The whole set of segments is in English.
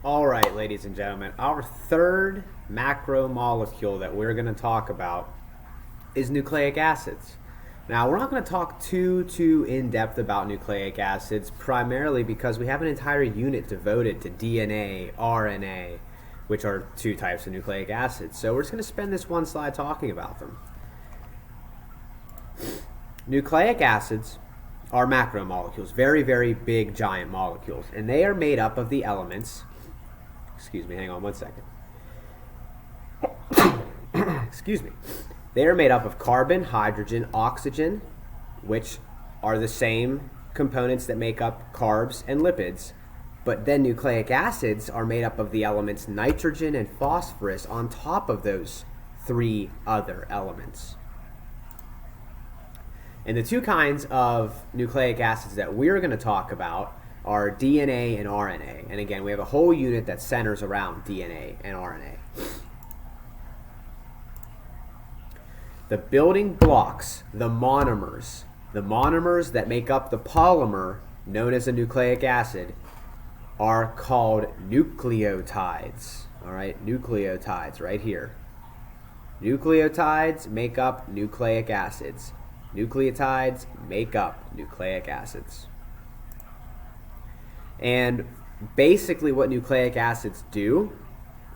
All right, ladies and gentlemen, our third macromolecule that we're going to talk about is nucleic acids. Now, we're not going to talk too in depth about nucleic acids, primarily because we have an entire unit devoted to DNA, RNA, which are two types of nucleic acids. So we're just going to spend this one slide talking about them. Nucleic acids are macromolecules, very big, giant molecules, and they are made up of the elements. Excuse me, hang on one second. Excuse me. They are made up of carbon, hydrogen, oxygen, which are the same components that make up carbs and lipids. But then nucleic acids are made up of the elements nitrogen and phosphorus on top of those three other elements. And the two kinds of nucleic acids that we're going to talk about are DNA and RNA. And again, we have a whole unit that centers around DNA and RNA. The building blocks, the monomers that make up the polymer known as a nucleic acid, are called nucleotides. All right, nucleotides right here. Nucleotides make up nucleic acids. Nucleotides make up nucleic acids. And basically what nucleic acids do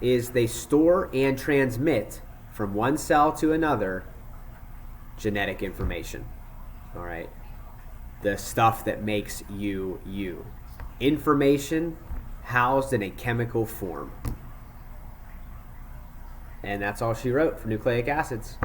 is they store and transmit from one cell to another genetic information. All right? The stuff that makes you you. Information housed in a chemical form. And that's all she wrote for nucleic acids.